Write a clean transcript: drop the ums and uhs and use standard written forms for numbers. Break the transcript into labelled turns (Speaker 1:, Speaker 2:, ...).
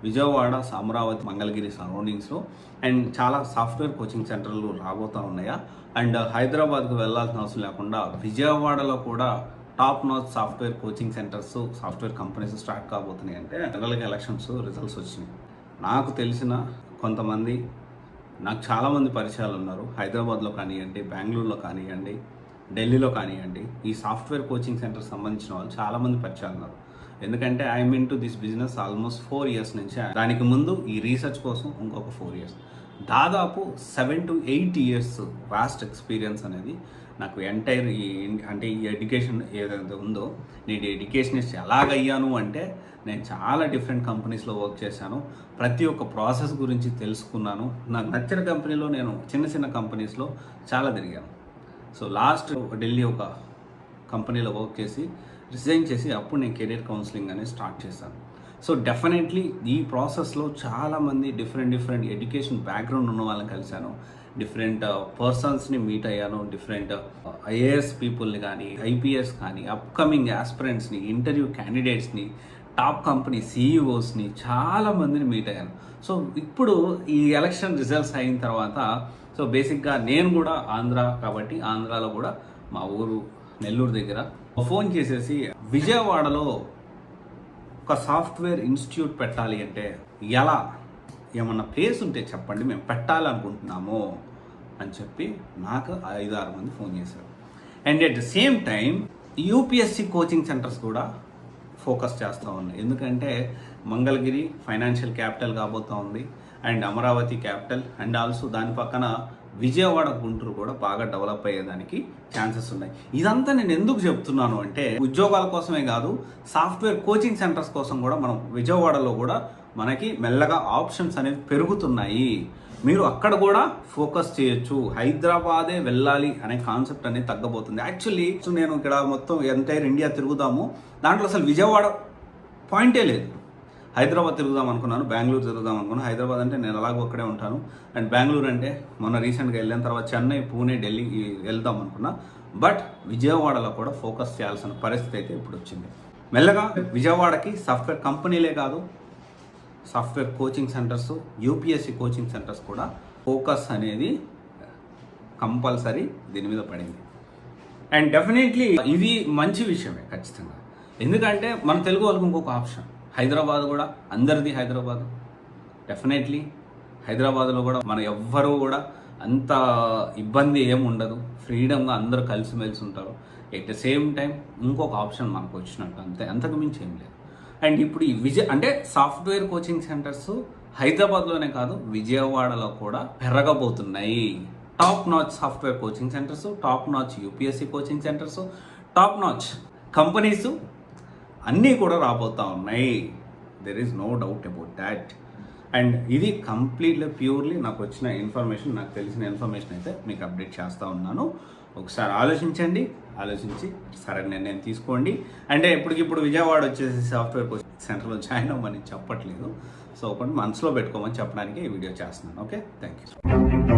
Speaker 1: విజయవాడ, అమరావతి, మంగళగిరి సరౌండింగ్స్లో అండ్ చాలా software coaching సెంటర్లు రాబోతూ ఉన్నాయా. అండ్ హైదరాబాద్కు వెళ్ళాల్సిన అవసరం లేకుండా విజయవాడలో కూడా top notch software coaching centres, software companies start కాబోతున్నాయి. అంటే జనరల్గా ఎలక్షన్స్ రిజల్ట్స్ వచ్చినాయి. నాకు తెలిసిన కొంతమంది, నాకు చాలామంది పరిచయాలు ఉన్నారు. హైదరాబాద్లో కానివ్వండి, బెంగళూరులో కానివ్వండి, ఢిల్లీలో కానివ్వండి, ఈ సాఫ్ట్వేర్ కోచింగ్ సెంటర్ సంబంధించిన వాళ్ళు చాలామంది పరిచయాలు ఉన్నారు. ఎందుకంటే I'm in to this business almost 4 years నుంచి. దానికి ముందు ఈ రీసెర్చ్ కోసం ఇంకొక 4 years, దాదాపు 7 to 8 years వాస్ట్ ఎక్స్పీరియన్స్ అనేది నాకు ఎంటైర్ ఈ ఎడ్యుకేషన్ ఏదైతే ఉందో, నేను ఎడ్యుకేషనిస్ట్ ఎలాగయ్యాను అంటే నేను చాలా డిఫరెంట్ కంపెనీస్లో వర్క్ చేశాను. ప్రతి ఒక్క ప్రాసెస్ గురించి తెలుసుకున్నాను. నాకు నచ్చిన కంపెనీలో నేను చిన్న చిన్న కంపెనీస్లో చాలా తిరిగాను. సో లాస్ట్ ఢిల్లీ ఒక కంపెనీలో వర్క్ చేసి రిజైన్ చేసి అప్పుడు నేను కెరీర్ కౌన్సిలింగ్ అనేది స్టార్ట్ చేశాను. సో డెఫినెట్లీ ఈ ప్రాసెస్లో చాలామంది డిఫరెంట్ ఎడ్యుకేషన్ బ్యాక్గ్రౌండ్ ఉన్న వాళ్ళని కలిశాను. డిఫరెంట్ పర్సన్స్ని మీట్ అయ్యాను. డిఫరెంట్ ఐఏఎస్ పీపుల్ని కానీ, ఐపీఎస్ కానీ, అప్కమింగ్ ఆస్పిరెంట్స్ని, ఇంటర్వ్యూ క్యాండిడేట్స్ని, టాప్ కంపెనీ సీఈఓస్ని చాలామందిని మీట్ అయ్యాను. సో ఇప్పుడు ఈ ఎలక్షన్ రిజల్ట్స్ అయిన తర్వాత సో బేసిక్గా నేను కూడా ఆంధ్ర కాబట్టి ఆంధ్రాలో కూడా మా ఊరు నెల్లూరు దగ్గర ఫోన్ చేసేసి విజయవాడలో ఒక సాఫ్ట్వేర్ ఇన్స్టిట్యూట్ పెట్టాలి అంటే ఎలా, ఏమన్నా ప్లేస్ ఉంటే చెప్పండి, మేము పెట్టాలనుకుంటున్నాము అని చెప్పి నాకు 5-6 మంది ఫోన్ చేశారు. And at the same time UPSC coaching centres కూడా ఫోకస్ చేస్తూ ఉన్నాయి. ఎందుకంటే మంగళగిరి ఫైనాన్షియల్ క్యాపిటల్ కాబోతూ ఉంది, and Amaravati capital, and also దాని పక్కన విజయవాడ, గుంటూరు కూడా బాగా డెవలప్ అయ్యేదానికి ఛాన్సెస్ ఉన్నాయి. ఇదంతా నేను ఎందుకు చెప్తున్నాను అంటే ఉద్యోగాల కోసమే కాదు, సాఫ్ట్వేర్ కోచింగ్ సెంటర్స్ కోసం కూడా మనం విజయవాడలో కూడా మనకి మెల్లగా ఆప్షన్స్ అనేవి పెరుగుతున్నాయి. మీరు అక్కడ కూడా ఫోకస్ చేయొచ్చు. హైదరాబాదే వెళ్ళాలి అనే కాన్సెప్ట్ అనేది తగ్గబోతుంది. యాక్చువల్లీ నేను ఇక్కడ మొత్తం ఎంటైర్ ఇండియా తిరుగుదాము, దాంట్లో అసలు విజయవాడ పాయింటే లేదు. హైదరాబాద్ తిరుగుదాం అనుకున్నాను, బెంగళూరు తిరుగుదాం అనుకున్నాను. హైదరాబాద్ అంటే నేను అలాగో అక్కడే ఉంటాను. అండ్ బెంగళూరు అంటే మొన్న రీసెంట్గా వెళ్ళిన తర్వాత చెన్నై, పూణే, ఢిల్లీ వెళ్దాం అనుకున్నా. బట్ విజయవాడలో కూడా ఫోకస్ చేయాల్సిన పరిస్థితి అయితే ఇప్పుడు వచ్చింది. మెల్లగా విజయవాడకి సాఫ్ట్వేర్ కంపెనీలే కాదు, software coaching centres, UPSC coaching centres కూడా ఫోకస్ అనేది కంపల్సరీ దీని మీద పడింది. అండ్ డెఫినెట్లీ ఇది మంచి విషయమే ఖచ్చితంగా. ఎందుకంటే మన తెలుగు వాళ్ళకి ఇంకొక ఆప్షన్ హైదరాబాద్ కూడా అందరిది. హైదరాబాద్ డెఫినెట్లీ హైదరాబాద్లో కూడా మన ఎవ్వరూ కూడా అంత ఇబ్బంది ఏమి ఉండదు, ఫ్రీడమ్గా అందరూ కలిసిమెలిసి ఉంటారు. ఎట్ ద సేమ్ టైం ఇంకొక ఆప్షన్ మనకు వచ్చినట్టు, అంతే, అంతకు మించి ఏం లేదు. అండ్ ఇప్పుడు ఈ అంటే సాఫ్ట్వేర్ కోచింగ్ సెంటర్స్ హైదరాబాద్లోనే కాదు విజయవాడలో కూడా పెరగబోతున్నాయి. Top notch software coaching centres, top notch UPSC coaching centres, top notch companies అన్నీ కూడా రాబోతూ ఉన్నాయి. There is no doubt about that. And ఇది కంప్లీట్లీ ప్యూర్లీ నాకు వచ్చిన ఇన్ఫర్మేషన్, నాకు తెలిసిన ఇన్ఫర్మేషన్ అయితే మీకు అప్డేట్ చేస్తూ ఉన్నాను. ఒకసారి ఆలోచించండి, ఆలోచించి సరైన నిర్ణయం తీసుకోండి. అంటే ఇప్పటికిప్పుడు విజయవాడ వచ్చేసి సాఫ్ట్వేర్ కోచింగ్ సెంటర్లో జాయిన్ అవ్వమని చెప్పట్లేదు. సో ఒకటి మనసులో పెట్టుకోమని చెప్పడానికి ఈ వీడియో చేస్తున్నాను. Okay, thank you.